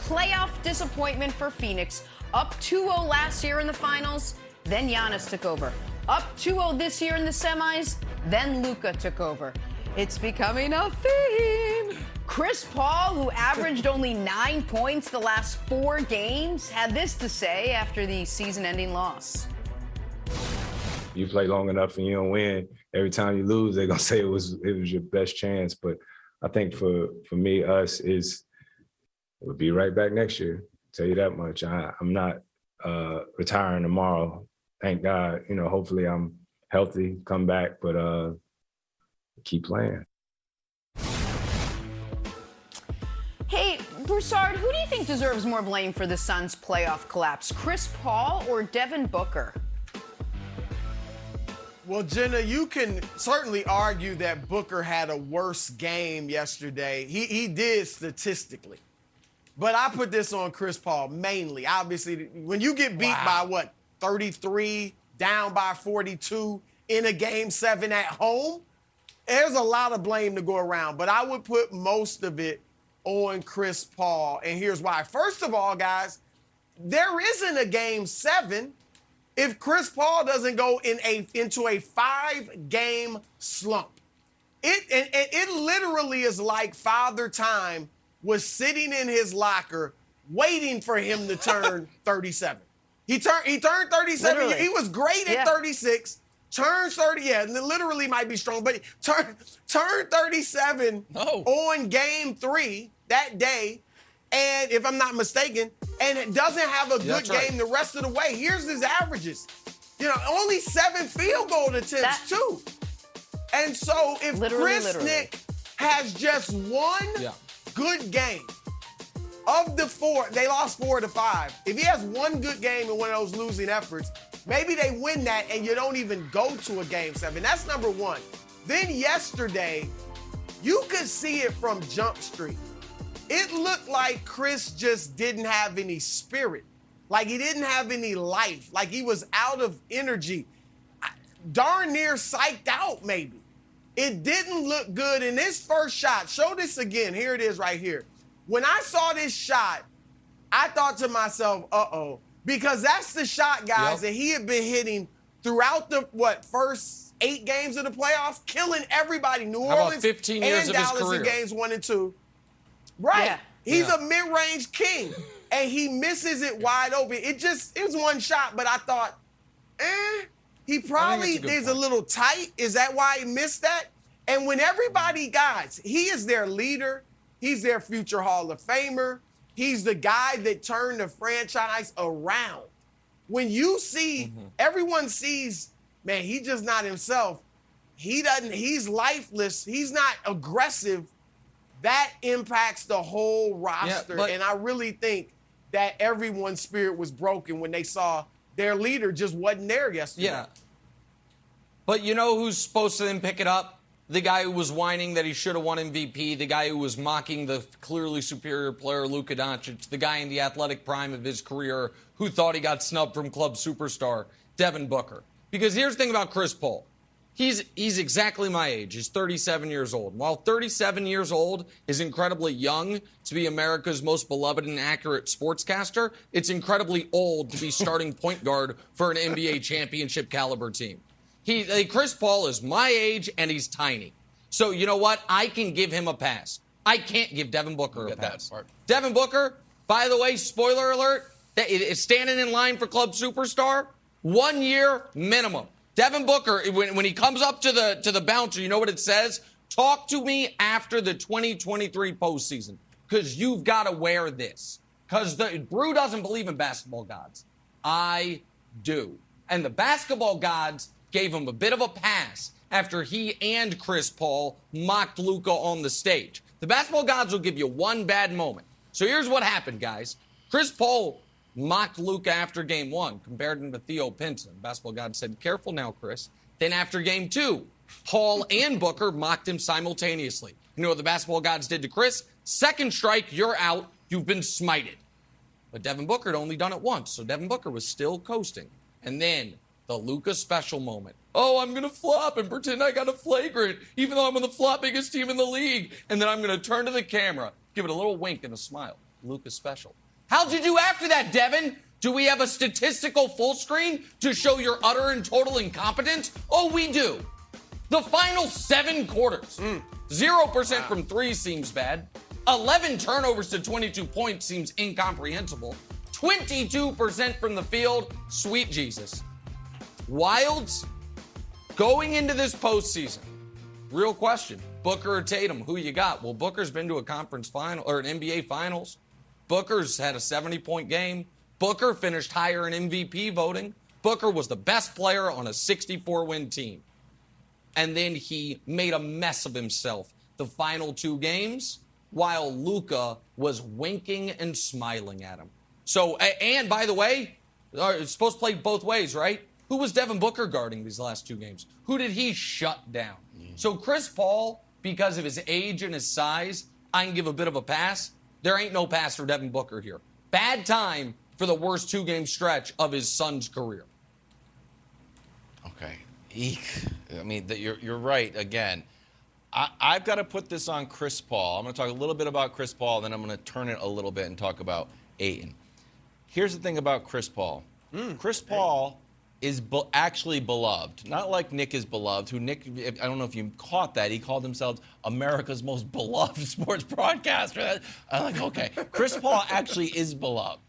playoff disappointment for Phoenix. Up 2-0 last year in the finals, then Giannis took over. Up 2-0 this year in the semis, then Luka took over. It's becoming a theme. Chris Paul, who averaged only 9 points the last 4 games, had this to say after the season-ending loss. You play long enough and you don't win. Every time you lose, they're gonna say it was your best chance. But I think for me, we'll be right back next year. Tell you that much. I'm not retiring tomorrow. Thank God. Hopefully I'm healthy, come back, but keep playing. Hey, Broussard, who do you think deserves more blame for the Suns' playoff collapse? Chris Paul or Devin Booker? Well, Jenna, you can certainly argue that Booker had a worse game yesterday. He did statistically. But I put this on Chris Paul mainly. Obviously, when you get beat by, 33, down by 42 in a Game 7 at home, there's a lot of blame to go around. But I would put most of it on Chris Paul, and here's why. First of all, guys, there isn't a Game 7 if Chris Paul doesn't go into a 5-game slump. It literally is like Father Time was sitting in his locker waiting for him to turn 37. He turned 37. Literally. He was great at 36. Turned 30, literally might be strong, but turned 37 on Game 3 that day, and if I'm not mistaken, and it doesn't have a good game the rest of the way. Here's his averages. Only 7 field goal attempts, too. And so if Chris Nick has just one good game, of the 4, they lost 4-5. If he has one good game in one of those losing efforts, maybe they win that and you don't even go to a Game 7. That's number one. Then yesterday, you could see it from Jump Street. It looked like Chris just didn't have any spirit. Like he didn't have any life. Like he was out of energy. Darn near psyched out, maybe. It didn't look good in this first shot. Show this again. Here it is right here. When I saw this shot, I thought to myself, uh-oh. Because that's the shot, guys, that he had been hitting throughout the, first 8 games of the playoffs, killing everybody. New Orleans 15 years and of his Dallas career? in games 1 and 2. Right. Yeah. He's a mid-range king, and he misses it wide open. It was one shot, but I thought, he probably is a little tight. Is that why he missed that? And when everybody, guys, he is their leader. He's their future Hall of Famer. He's the guy that turned the franchise around. When you see, everyone sees, man, he's just not himself. He's lifeless. He's not aggressive. That impacts the whole roster. And I really think that everyone's spirit was broken when they saw their leader just wasn't there yesterday. Yeah. But you know who's supposed to then pick it up? The guy who was whining that he should have won MVP, the guy who was mocking the clearly superior player, Luka Doncic, the guy in the athletic prime of his career who thought he got snubbed from club superstar, Devin Booker. Because here's the thing about Chris Paul. He's exactly my age. He's 37 years old. While 37 years old is incredibly young to be America's most beloved and accurate sportscaster, it's incredibly old to be starting point guard for an NBA championship caliber team. Chris Paul is my age, and he's tiny. So you know what? I can give him a pass. I can't give Devin Booker a pass. Devin Booker, by the way, spoiler alert, is standing in line for club superstar, 1 year minimum. Devin Booker, when he comes up to the bouncer, you know what it says? Talk to me after the 2023 postseason, because you've got to wear this. Because Brew doesn't believe in basketball gods. I do. And the basketball gods gave him a bit of a pass after he and Chris Paul mocked Luka on the stage. The basketball gods will give you one bad moment. So here's what happened, guys. Chris Paul mocked Luka after Game 1, compared him to Theo Pinson. Basketball God said, careful now, Chris. Then after Game 2, Paul and Booker mocked him simultaneously. You know what the basketball gods did to Chris? Second strike, you're out. You've been smited. But Devin Booker had only done it once, so Devin Booker was still coasting. And then the Luka special moment. Oh, I'm going to flop and pretend I got a flagrant, even though I'm on the floppingest team in the league. And then I'm going to turn to the camera, give it a little wink and a smile. Luka special. How'd you do after that, Devin? Do we have a statistical full screen to show your utter and total incompetence? Oh, we do. The final 7 quarters. 0% from 3 seems bad. 11 turnovers to 22 points seems incomprehensible. 22% from the field. Sweet Jesus. Wilds, going into this postseason, real question. Booker or Tatum, who you got? Well, Booker's been to a conference final or an NBA finals. Booker's had a 70-point game. Booker finished higher in MVP voting. Booker was the best player on a 64-win team. And then he made a mess of himself the final 2 games while Luka was winking and smiling at him. So, and by the way, it's supposed to play both ways, right? Who was Devin Booker guarding these last 2 games? Who did he shut down? So Chris Paul, because of his age and his size, I can give a bit of a pass. There ain't no pass for Devin Booker here. Bad time for the worst 2-game stretch of his son's career. Okay. Eek. I mean, you're right again. I've got to put this on Chris Paul. I'm going to talk a little bit about Chris Paul, then I'm going to turn it a little bit and talk about Ayton. Here's the thing about Chris Paul. Chris Paul is actually beloved. Not like Nick is beloved, who Nick, I don't know if you caught that, he called himself America's most beloved sports broadcaster. I'm like, okay. Chris Paul actually is beloved.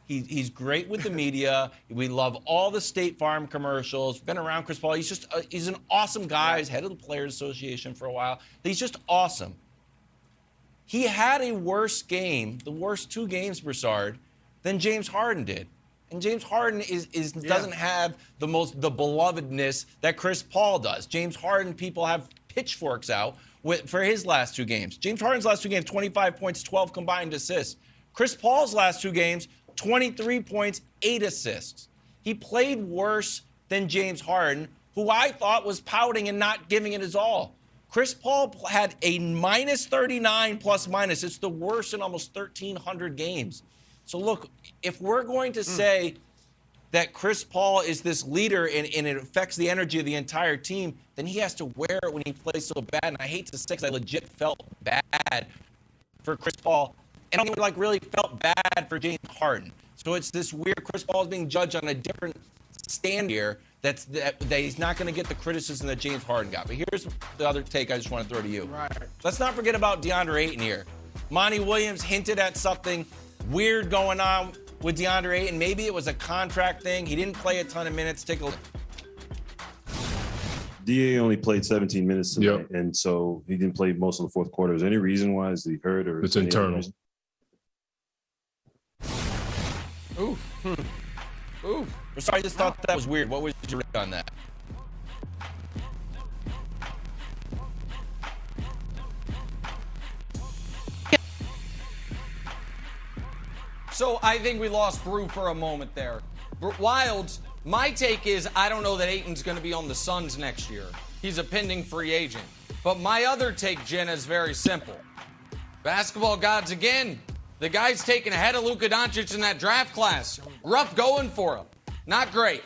He's great with the media. We love all the State Farm commercials. Been around Chris Paul. He's an awesome guy. He's head of the Players Association for a while. He's just awesome. He had a worse game, the worst 2 games, Broussard, than James Harden did. And James Harden doesn't have the belovedness that Chris Paul does. James Harden, people have pitchforks out for his last 2 games. James Harden's last 2 games, 25 points, 12 combined assists. Chris Paul's last 2 games, 23 points, 8 assists. He played worse than James Harden, who I thought was pouting and not giving it his all. Chris Paul had a minus 39 plus minus. It's the worst in almost 1,300 games. So look, if we're going to say that Chris Paul is this leader and it affects the energy of the entire team, then he has to wear it when he plays so bad. And I hate to say, because I legit felt bad for Chris Paul. And I even really felt bad for James Harden. So it's this weird Chris Paul is being judged on a different stand here that he's not going to get the criticism that James Harden got. But here's the other take I just want to throw to you. Right. Let's not forget about DeAndre Ayton here. Monty Williams hinted at something weird going on with DeAndre Ayton. Maybe it was a contract thing. He didn't play a ton of minutes. Take a look. DA only played 17 minutes tonight, and so he didn't play most of the fourth quarter. Is there any reason why? Is he hurt or? It's internal. Ooh. Ooh. Sorry, I just thought that was weird. What was your read on that? So I think we lost Brew for a moment there. Wilds, my take is I don't know that Ayton's going to be on the Suns next year. He's a pending free agent. But my other take, Jenna, is very simple. Basketball gods again. The guy's taken ahead of Luka Doncic in that draft class. Rough going for him. Not great.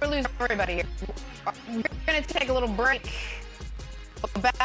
We're losing everybody here. We're going to take a little break. Back.